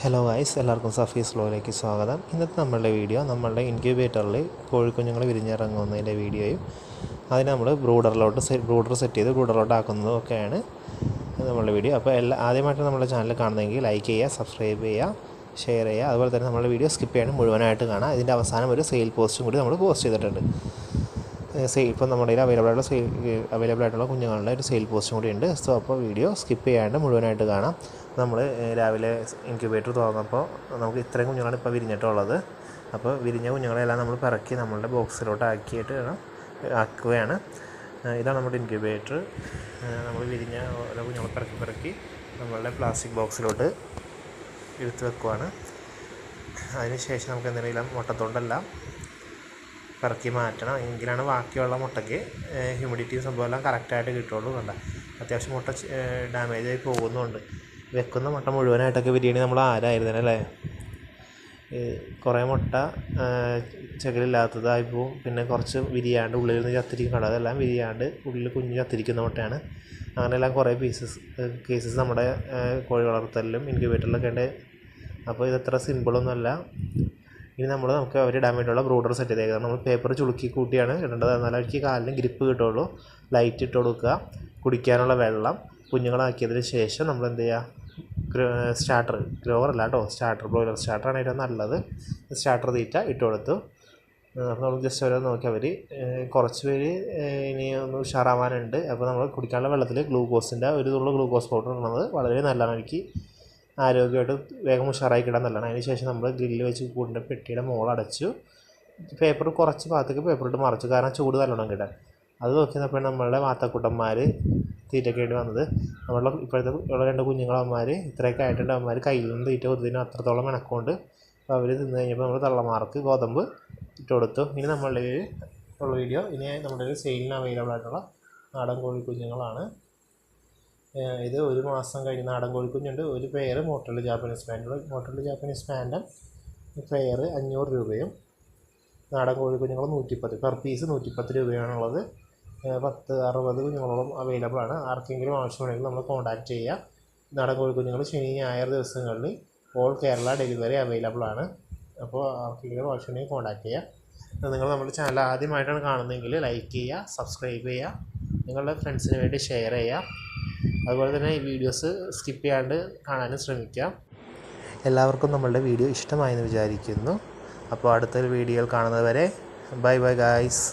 Hello guys, എല്ലാവർക്കും സഫീസ് വ്ലോഗിലേക്ക് സ്വാഗതം. ഇന്നത്തെ നമ്മളുടെ വീഡിയോ നമ്മളുടെ ഇൻക്യുബേറ്ററിൽ കോഴിക്കുഞ്ഞുങ്ങൾ വിരിഞ്ഞിറങ്ങുന്നതിൻ്റെ വീഡിയോയും അതിന് നമ്മൾ ബ്രൂഡർ സെറ്റ് ചെയ്ത് ബ്രൂഡറിലോട്ട് ആക്കുന്നതും ഒക്കെയാണ് നമ്മളുടെ വീഡിയോ. അപ്പോൾ ആദ്യമായിട്ട് നമ്മുടെ ചാനൽ കാണുന്നതെങ്കിൽ ലൈക്ക് ചെയ്യുക, സബ്സ്ക്രൈബ് ചെയ്യുക, ഷെയർ ചെയ്യുക. അതുപോലെ തന്നെ നമ്മുടെ വീഡിയോ സ്കിപ്പ് ചെയ്യാനും മുഴുവനായിട്ട് കാണാം. ഇതിൻ്റെ അവസാനം ഒരു സെയിൽ പോസ്റ്റും കൂടി നമ്മൾ പോസ്റ്റ് ചെയ്തിട്ടുണ്ട്. ഇപ്പം നമ്മുടെ കയ്യിൽ അവൈലബിൾ ആയിട്ടുള്ള കുഞ്ഞുങ്ങളുടെ ഒരു സെയിൽ പോസ്റ്റും കൂടി ഉണ്ട്. സോ അപ്പോൾ വീഡിയോ സ്കിപ്പ് ചെയ്യാണ്ട് മുഴുവനായിട്ട് കാണാം. നമ്മൾ രാവിലെ ഇൻക്യുബേറ്റർ തുറന്നപ്പോൾ നമുക്ക് ഇത്രയും കുഞ്ഞുങ്ങളാണ് ഇപ്പോൾ വിരിഞ്ഞിട്ടുള്ളത്. അപ്പോൾ വിരിഞ്ഞ കുഞ്ഞുങ്ങളെല്ലാം നമ്മൾ പിറക്കി നമ്മളുടെ ബോക്സിലോട്ട് ആക്കുകയാണ്. ഇതാണ് നമ്മുടെ ഇൻക്യുബേറ്റർ. നമ്മൾ വിരിഞ്ഞ ഓരോ കുഞ്ഞുങ്ങളെ പിറക്കി നമ്മളുടെ പ്ലാസ്റ്റിക് ബോക്സിലോട്ട് എടുത്ത് വെക്കുവാണ്. അതിനുശേഷം നമുക്ക് എന്തെങ്കിലും മുട്ടത്തൊണ്ടെല്ലാം പിറക്കി മാറ്റണം. എങ്കിലാണ് ബാക്കിയുള്ള മുട്ടയ്ക്ക് ഹ്യൂമിഡിറ്റിയും സംഭവമെല്ലാം കറക്റ്റായിട്ട് കിട്ടുള്ളൂ. കണ്ട അത്യാവശ്യം മുട്ട ഡാമേജായി പോകുന്നുണ്ട്. വെക്കുന്ന മുട്ട മുഴുവനായിട്ടൊക്കെ വിരിയണി നമ്മൾ ആരായിരുന്നേ അല്ലേ. കുറേ മുട്ട ചെകിലില്ലാത്തതായി പോവും. പിന്നെ കുറച്ച് വിരിയാണ്ട് ഉള്ളിൽ നിന്ന് ചത്തിരിക്കുന്നുണ്ട്. അതെല്ലാം വിരിയാണ്ട് ഉള്ളിൽ കുഞ്ഞ് ചത്തിരിക്കുന്ന മുട്ടയാണ്. അങ്ങനെയെല്ലാം കുറേ കേസസ് നമ്മുടെ കോഴി വളർത്തലിലും ഇൻക്യുബേറ്ററിലൊക്കെ ഉണ്ട്. അപ്പോൾ ഇതത്ര സിമ്പിളൊന്നുമല്ല. ഇനി നമുക്ക് അവർ ഇടാൻ വേണ്ടിയുള്ള ബ്രൂഡർ സെറ്റ് ചെയ്തേക്കാം. നമ്മൾ പേപ്പർ ചുളുക്കി കൂട്ടിയാണ് ഇടേണ്ടത്. എന്നാലും അവർക്ക് കാലിന് ഗ്രിപ്പ് കിട്ടുള്ളൂ. ലൈറ്റ് ഇട്ട് കൊടുക്കുക, കുടിക്കാനുള്ള വെള്ളം, കുഞ്ഞുങ്ങളാക്കിയതിന് ശേഷം നമ്മൾ എന്ത് ചെയ്യുക, സ്റ്റാർട്ടർ ബ്രോയിലർ സ്റ്റാർട്ടറാണ് ഏറ്റവും നല്ലത്. സ്റ്റാർട്ടർ തീറ്റ ഇട്ട് കൊടുത്തു. അപ്പോൾ നമ്മൾ ജസ്റ്റ് അവരെ നോക്കി അവർ കുറച്ച് പേര് ഇനി ഒന്ന് ഉഷാറാവാനുണ്ട്. അപ്പോൾ നമ്മൾ കുടിക്കാനുള്ള വെള്ളത്തിൽ ഗ്ലൂക്കോസിൻ്റെ ഒരു തുള്ളി ഗ്ലൂക്കോസ് പൗഡർ ഇടുന്നത് വളരെ നല്ലതാണ്. എനിക്ക് ആരോഗ്യമായിട്ട് വേഗം ഉഷാറായി കിടാൻ നല്ലതാണ്. അതിന് ശേഷം നമ്മൾ ഗ്രില്ല് വെച്ച് കൂടിൻ്റെ പെട്ടിയുടെ മുകളടച്ചു. പേപ്പർ കുറച്ച് ഭാഗത്തേക്ക് പേപ്പറിട്ട് മറച്ചു, കാരണം ചൂട് നല്ലോണം കിട്ടാൻ. അത് നോക്കിയപ്പോൾ നമ്മളുടെ വാത്തക്കുട്ടന്മാർ തീറ്റയ്ക്ക് വേണ്ടി വന്നത്. നമ്മളുടെ ഇപ്പോഴത്തെ ഉള്ള 2 കുഞ്ഞുങ്ങളമ്മമാർ ഇത്രയൊക്കെ ആയിട്ടുണ്ട്. അവന്മാർ കയ്യിൽ നിന്ന് തീറ്റ കൊടുത്തതിന് അത്രത്തോളം ഇണക്കമുണ്ട്. അപ്പോൾ അവർ തിന്ന് കഴിഞ്ഞപ്പോൾ നമ്മൾ തള്ളമാർക്ക് ഗോതമ്പ് ഇട്ട് കൊടുത്തു. ഇനി നമ്മളുടെ ഉള്ള വീഡിയോ ഇനി നമ്മുടെ സെയിലിന് അവൈലബിൾ ആയിട്ടുള്ള നാടൻ കോഴിക്കുഞ്ഞുങ്ങളാണ്. ഇത് 1 മാസം കഴിഞ്ഞ് നാടൻ കോഴിക്കുഞ്ഞുണ്ട്. ഒരു പെയർ മോട്ടൽ ജാപ്പനീസ് പാൻഡം പെയർ 500 രൂപയും നാടൻ കോഴിക്കുഞ്ഞുങ്ങൾ 110, പെർ പീസ് 110 രൂപയാണുള്ളത്. 60 കുഞ്ഞുങ്ങളോളം അവൈലബിൾ ആണ്. ആർക്കെങ്കിലും ആവശ്യമുണ്ടെങ്കിൽ നമ്മൾ കോൺടാക്റ്റ് ചെയ്യുക. നാടൻ കോഴിക്കുഞ്ഞുങ്ങൾ ശനി ഞായർ ദിവസങ്ങളിൽ ഓൾ കേരള ഡെലിവറി അവൈലബിൾ ആണ്. അപ്പോൾ ആർക്കെങ്കിലും ആവശ്യമുണ്ടെങ്കിൽ കോൺടാക്റ്റ് ചെയ്യുക. നിങ്ങൾ നമ്മുടെ ചാനൽ ആദ്യമായിട്ടാണ് കാണുന്നതെങ്കിൽ ലൈക്ക് ചെയ്യുക, സബ്സ്ക്രൈബ് ചെയ്യുക, നിങ്ങളുടെ ഫ്രണ്ട്സിന് വേണ്ടി ഷെയർ ചെയ്യുക. അതുപോലെ തന്നെ ഈ വീഡിയോസ് സ്കിപ്പ് ചെയ്യാണ്ട് കാണാനും ശ്രമിക്കാം. എല്ലാവർക്കും നമ്മളുടെ വീഡിയോ ഇഷ്ടമായെന്ന് വിചാരിക്കുന്നു. അപ്പോൾ അടുത്തൊരു വീഡിയോയിൽ കാണുന്നത് വരെ ബൈ ഗായ്സ്.